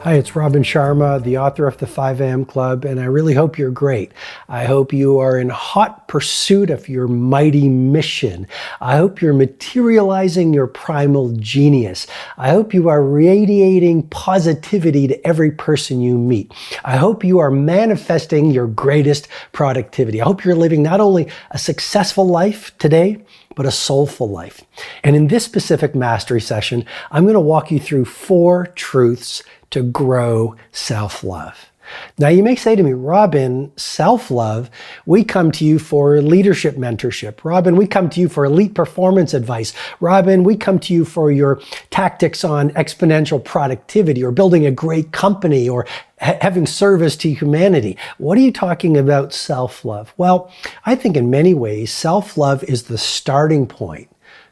Hi, it's Robin Sharma, the author of the 5 a.m. Club, and I really hope you're great. I hope you are in hot pursuit of your mighty mission. I hope you're materializing your primal genius. I hope you are radiating positivity to every person you meet. I hope you are manifesting your greatest productivity. I hope you're living not only a successful life today, but a soulful life. And in this specific mastery session, I'm going to walk you through 4 truths to grow self-love. Now you may say to me, Robin, self-love, we come to you for leadership mentorship. Robin, we come to you for elite performance advice. Robin, we come to you for your tactics on exponential productivity or building a great company or having service to humanity. What are you talking about self-love? Well, I think in many ways, self-love is the starting point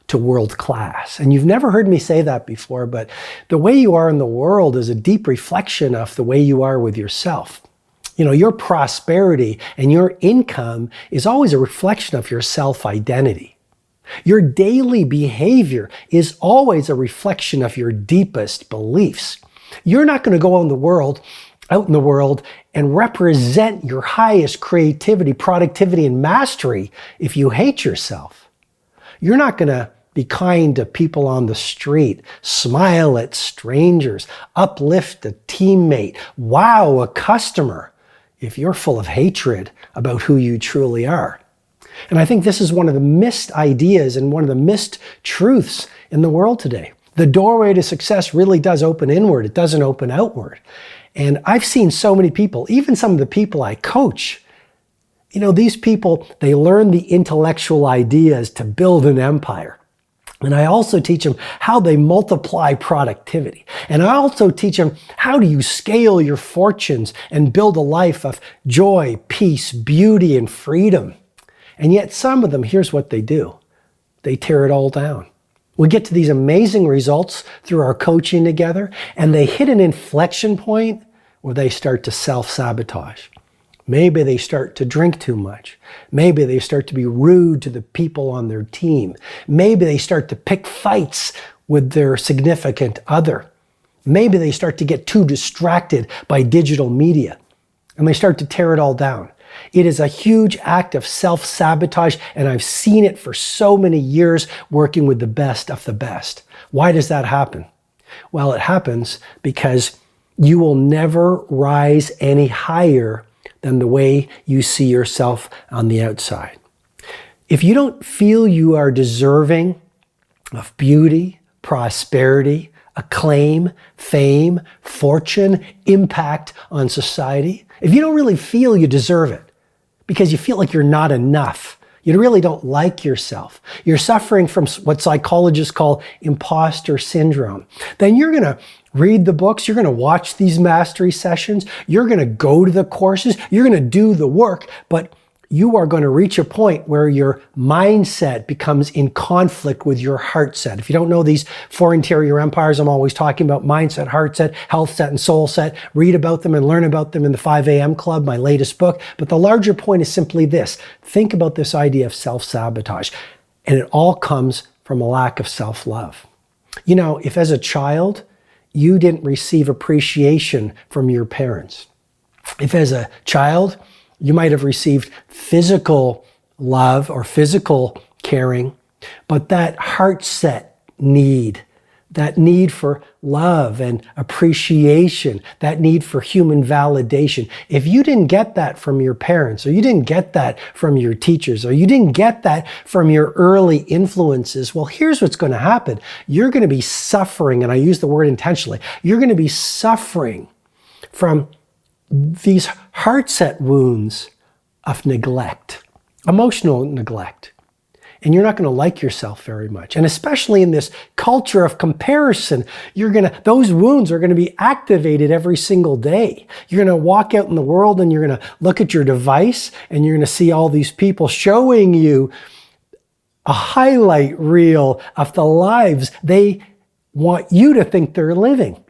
to world class. And you've never heard me say that before, but the way you are in the world is a deep reflection of the way you are with yourself. You know, your prosperity and your income is always a reflection of your self-identity. Your daily behavior is always a reflection of your deepest beliefs. You're not going to go out in the world and represent your highest creativity, productivity, and mastery if you hate yourself. You're not going to be kind to people on the street, smile at strangers, uplift a teammate, wow a customer, if you're full of hatred about who you truly are. And I think this is one of the missed ideas and one of the missed truths in the world today. The doorway to success really does open inward. It doesn't open outward. And I've seen so many people, even some of the people I coach, you know, these people, they learn the intellectual ideas to build an empire. And I also teach them how they multiply productivity. And I also teach them how do you scale your fortunes and build a life of joy, peace, beauty, and freedom. And yet some of them, here's what they do. They tear it all down. We get to these amazing results through our coaching together, and they hit an inflection point where they start to self-sabotage. Maybe they start to drink too much. Maybe they start to be rude to the people on their team. Maybe they start to pick fights with their significant other. Maybe they start to get too distracted by digital media and they start to tear it all down. It is a huge act of self-sabotage, and I've seen it for so many years working with the best of the best. Why does that happen? Well, it happens because you will never rise any higher than the way you see yourself on the outside. If you don't feel you are deserving of beauty, prosperity, acclaim, fame, fortune, impact on society, if you don't really feel you deserve it, because you feel like you're not enough, you really don't like yourself, you're suffering from what psychologists call imposter syndrome, then you're going to read the books, you're going to watch these mastery sessions, you're going to go to the courses, you're going to do the work, but you are going to reach a point where your mindset becomes in conflict with your heart set. If you don't know these 4 interior empires, I'm always talking about mindset, heart set, health set, and soul set. Read about them and learn about them in the 5 a.m. Club, my latest book. But the larger point is simply this. Think about this idea of self-sabotage. And it all comes from a lack of self-love. You know, if as a child, you didn't receive appreciation from your parents, if as a child, you might have received physical love or physical caring, but that heart set need, that need for love and appreciation, that need for human validation, if you didn't get that from your parents, or you didn't get that from your teachers, or you didn't get that from your early influences, well, here's what's going to happen. You're going to be suffering, and I use the word intentionally, you're going to be suffering from these heart set wounds of neglect, emotional neglect. And you're not going to like yourself very much. And especially in this culture of comparison, those wounds are going to be activated every single day. You're going to walk out in the world and you're going to look at your device and you're going to see all these people showing you a highlight reel of the lives they want you to think they're living.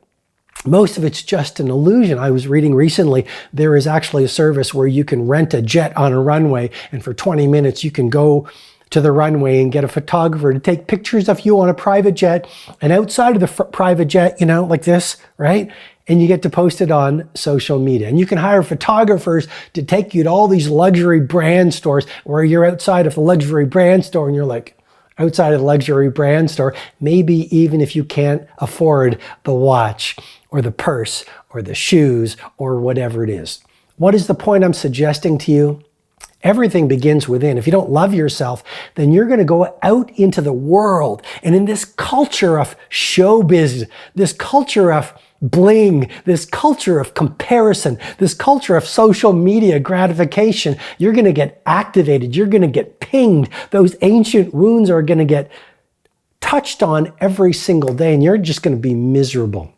Most of it's just an illusion. I was reading recently, there is actually a service where you can rent a jet on a runway, and for 20 minutes you can go to the runway and get a photographer to take pictures of you on a private jet, and outside of the private jet, you know, like this, right? and you get to post it on social media. And you can hire photographers to take you to all these luxury brand stores where you're outside of the luxury brand store and you're like, outside of the luxury brand store, maybe even if you can't afford the watch or the purse or the shoes or whatever it is. What is the point I'm suggesting to you? Everything begins within. If you don't love yourself, then you're going to go out into the world. And in this culture of showbiz, this culture of bling, this culture of comparison, this culture of social media gratification, you're going to get activated. You're going to get pinged. Those ancient wounds are going to get touched on every single day, and you're just going to be miserable.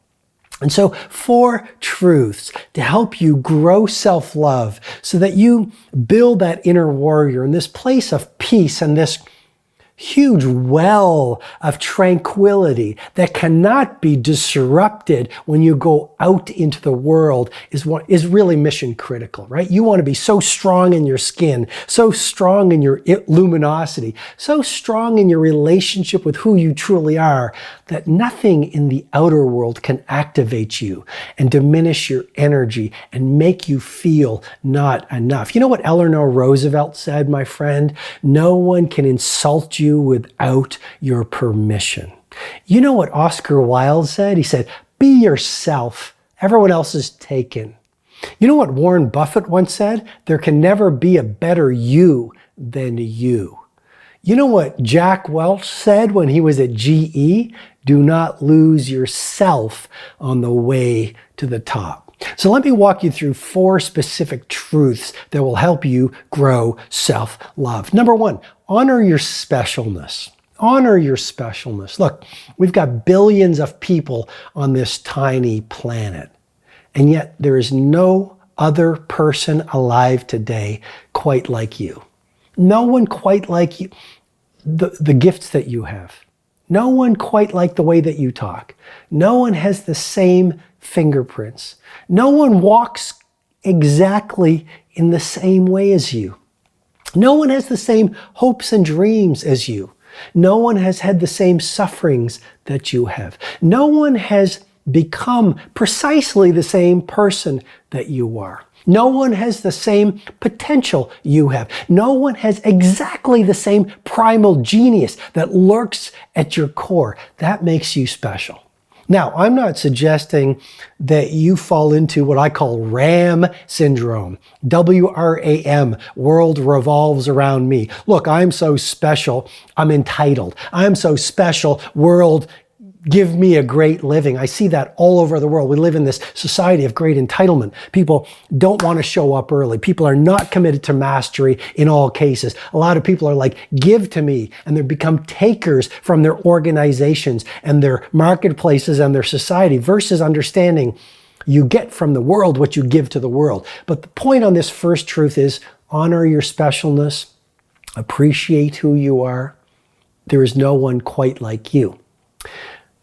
And so 4 truths to help you grow self-love so that you build that inner warrior in this place of peace and this huge well of tranquility that cannot be disrupted when you go out into the world is really mission critical, right? You want to be so strong in your skin, so strong in your luminosity, so strong in your relationship with who you truly are that nothing in the outer world can activate you and diminish your energy and make you feel not enough. You know what Eleanor Roosevelt said, my friend? No one can insult you without your permission. You know what Oscar Wilde said? He said, be yourself. Everyone else is taken. You know what Warren Buffett once said? There can never be a better you than you. You know what Jack Welch said when he was at GE? Do not lose yourself on the way to the top. So let me walk you through 4 specific truths that will help you grow self-love. Number 1, honor your specialness. Honor your specialness. Look, we've got billions of people on this tiny planet, and yet there is no other person alive today quite like you. No one quite like you, the gifts that you have. No one quite like the way that you talk. No one has the same fingerprints. No one walks exactly in the same way as you. No one has the same hopes and dreams as you. No one has had the same sufferings that you have. No one has become precisely the same person that you are. No one has the same potential you have. No one has exactly the same primal genius that lurks at your core. That makes you special. Now, I'm not suggesting that you fall into what I call RAM syndrome. W-R-A-M, world revolves around me. Look, I'm so special, I'm entitled. I'm so special, world, give me a great living. I see that all over the world. We live in this society of great entitlement. People don't want to show up early. People are not committed to mastery in all cases. A lot of people are like, give to me, and they become takers from their organizations and their marketplaces and their society versus understanding you get from the world what you give to the world. But the point on this first truth is honor your specialness, appreciate who you are. There is no one quite like you.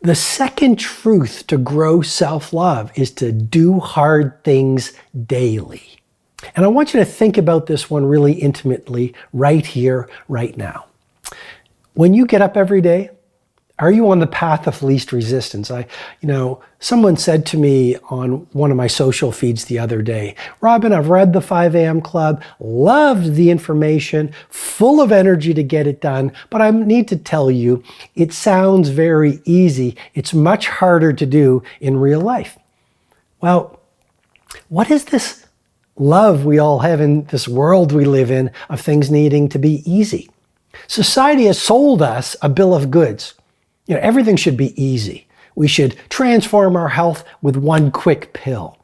The second truth to grow self-love is to do hard things daily. And I want you to think about this one really intimately right here, right now. When you get up every day, are you on the path of least resistance? Someone said to me on one of my social feeds the other day, Robin, I've read the 5 a.m. Club, loved the information, full of energy to get it done, but I need to tell you, it sounds very easy. It's much harder to do in real life. Well, what is this love we all have in this world we live in of things needing to be easy? Society has sold us a bill of goods. Everything should be easy. We should transform our health with one quick pill.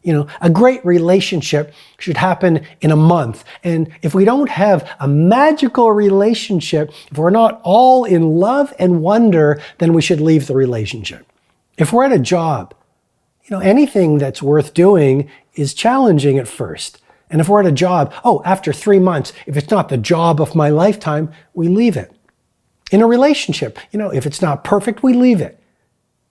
A great relationship should happen in a month. And if we don't have a magical relationship, if we're not all in love and wonder, then we should leave the relationship. If we're at a job, anything that's worth doing is challenging at first. And if we're at a job, after 3 months, if it's not the job of my lifetime, we leave it. In a relationship, if it's not perfect, we leave it.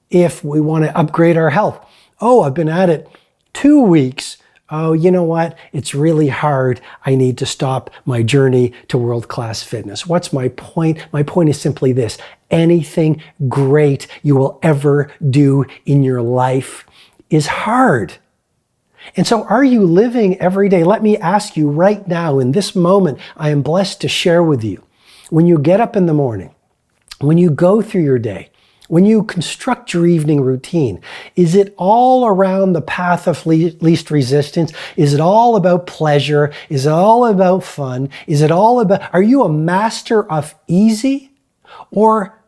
If we want to upgrade our health, I've been at it 2 weeks. You know what? It's really hard. I need to stop my journey to world-class fitness. What's my point? My point is simply this. Anything great you will ever do in your life is hard. And so are you living every day? Let me ask you right now, in this moment, I am blessed to share with you. When you get up in the morning, when you go through your day, when you construct your evening routine, is it all around the path of least resistance? Is it all about pleasure? Is it all about fun? Is it all about, are you a master of easy? Or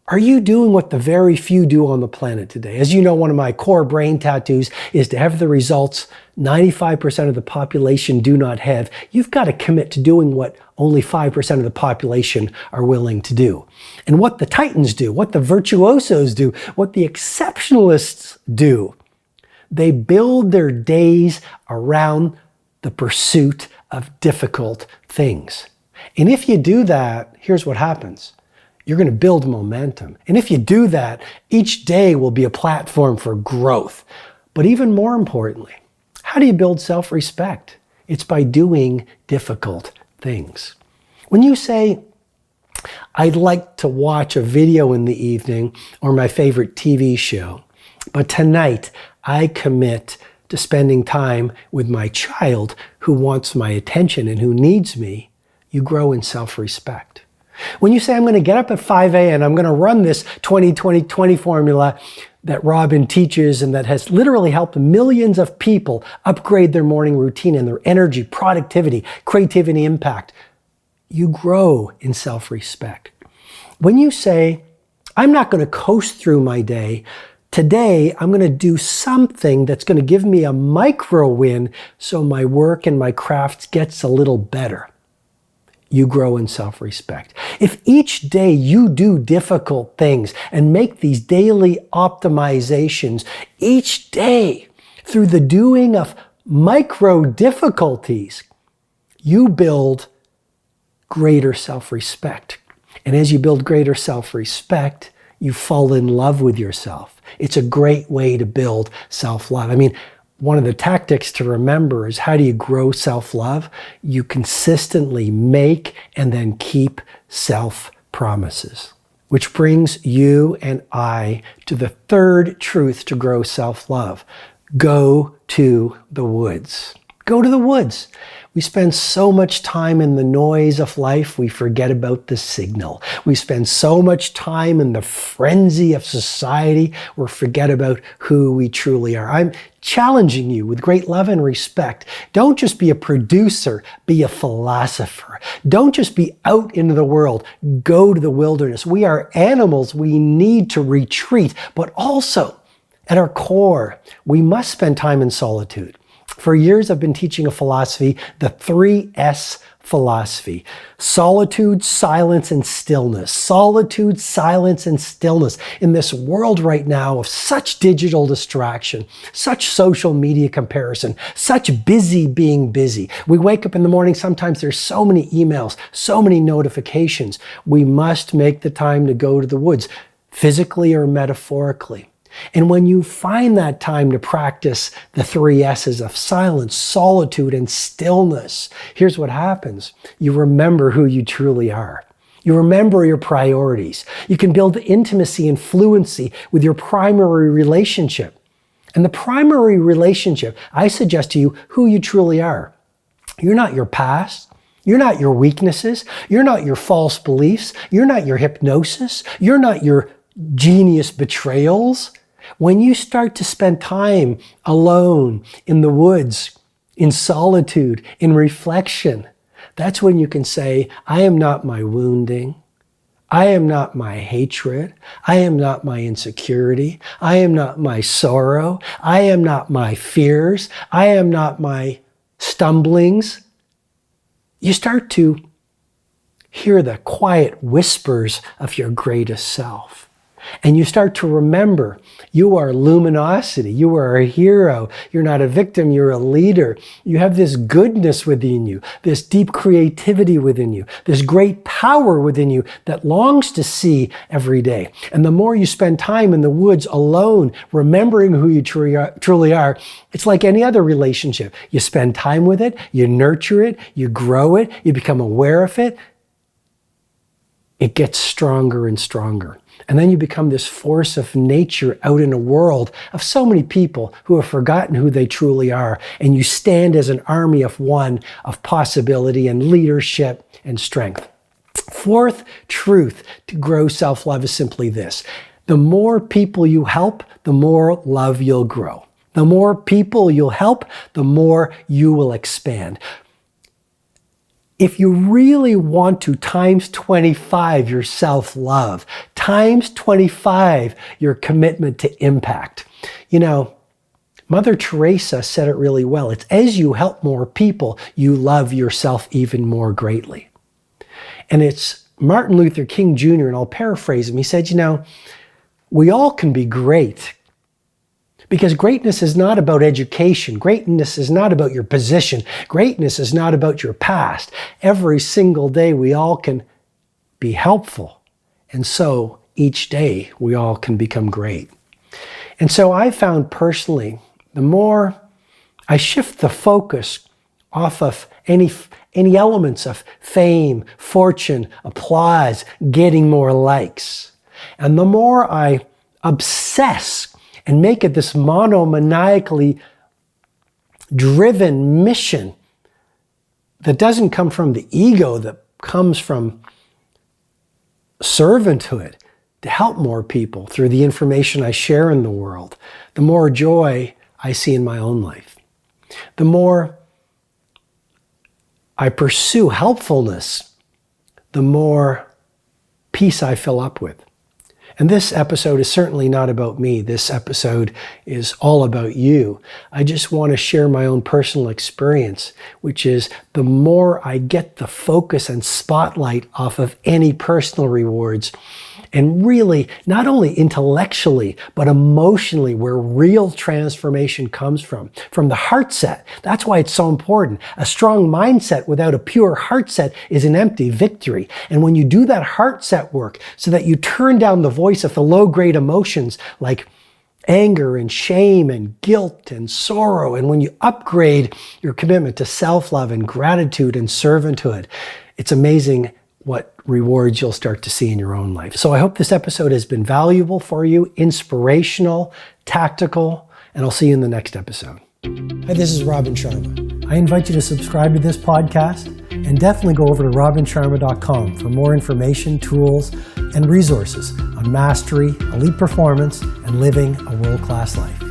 are you doing what the very few do on the planet today? As you know, one of my core brain tattoos is to have the results 95% of the population do not have. You've got to commit to doing what only 5% of the population are willing to do. And what the titans do, what the virtuosos do, what the exceptionalists do, they build their days around the pursuit of difficult things. And if you do that, here's what happens. You're going to build momentum. And if you do that, each day will be a platform for growth. But even more importantly, how do you build self-respect? It's by doing difficult things. When you say, I'd like to watch a video in the evening or my favorite TV show, but tonight I commit to spending time with my child who wants my attention and who needs me, you grow in self-respect. When you say, I'm going to get up at 5 a.m., I'm going to run this 20-20-20 formula that Robin teaches and that has literally helped millions of people upgrade their morning routine and their energy, productivity, creativity, impact, you grow in self-respect. When you say, I'm not going to coast through my day, today I'm going to do something that's going to give me a micro win so my work and my craft gets a little better. You grow in self-respect. If each day you do difficult things and make these daily optimizations, each day through the doing of micro difficulties, you build greater self-respect. And as you build greater self-respect, you fall in love with yourself. It's a great way to build self-love. I mean, one of the tactics to remember is, how do you grow self-love? You consistently make and then keep self-promises. Which brings you and I to the third truth to grow self-love. Go to the woods. Go to the woods. We spend so much time in the noise of life, we forget about the signal. We spend so much time in the frenzy of society, we forget about who we truly are. I'm challenging you with great love and respect. Don't just be a producer, be a philosopher. Don't just be out into the world, go to the wilderness. We are animals, we need to retreat, but also at our core, we must spend time in solitude. For years, I've been teaching a philosophy, the 3S philosophy. Solitude, silence, and stillness. Solitude, silence, and stillness. In this world right now of such digital distraction, such social media comparison, such busy being busy. We wake up in the morning, sometimes there's so many emails, so many notifications. We must make the time to go to the woods, physically or metaphorically. And when you find that time to practice the 3 S's of silence, solitude, and stillness, here's what happens. You remember who you truly are. You remember your priorities. You can build intimacy and fluency with your primary relationship. And the primary relationship, I suggest to you who you truly are. You're not your past. You're not your weaknesses. You're not your false beliefs. You're not your hypnosis. You're not your genius betrayals. When you start to spend time alone in the woods, in solitude, in reflection, that's when you can say, I am not my wounding. I am not my hatred. I am not my insecurity. I am not my sorrow. I am not my fears. I am not my stumblings. You start to hear the quiet whispers of your greatest self. And you start to remember you are luminosity. You are a hero. You're not a victim. You're a leader. You have this goodness within you, this deep creativity within you, this great power within you that longs to see every day. And the more you spend time in the woods alone, remembering who you truly are, it's like any other relationship. You spend time with it, you nurture it, you grow it, you become aware of it. it gets stronger and stronger. And then you become this force of nature out in a world of so many people who have forgotten who they truly are. And you stand as an army of one of possibility and leadership and strength. Fourth truth to grow self-love is simply this. The more people you help, the more love you'll grow. The more people you'll help, the more you will expand. If you really want to times 25 your self-love, times 25 your commitment to impact. You know, Mother Teresa said it really well. It's as you help more people, you love yourself even more greatly. And it's Martin Luther King Jr., and I'll paraphrase him. He said, you know, we all can be great. Because greatness is not about education. Greatness is not about your position. Greatness is not about your past. Every single day we all can be helpful. And so each day we all can become great. And so I found personally, the more I shift the focus off of any elements of fame, fortune, applause, getting more likes, and the more I obsess and make it this monomaniacally driven mission that doesn't come from the ego, that comes from servanthood to help more people through the information I share in the world, the more joy I see in my own life. The more I pursue helpfulness, the more peace I fill up with. And this episode is certainly not about me. This episode is all about you. I just want to share my own personal experience, which is the more I get the focus and spotlight off of any personal rewards, and really not only intellectually, but emotionally, where real transformation comes from the Heartset. That's why it's so important. A strong mindset without a pure Heartset is an empty victory. And when you do that Heartset work so that you turn down the voice of the low-grade emotions like anger and shame and guilt and sorrow, and when you upgrade your commitment to self-love and gratitude and servanthood, it's amazing what rewards you'll start to see in your own life. So I hope this episode has been valuable for you, inspirational, tactical, and I'll see you in the next episode. Hi, this is Robin Sharma. I invite you to subscribe to this podcast and definitely go over to robinsharma.com for more information, tools, and resources on mastery, elite performance, and living a world-class life.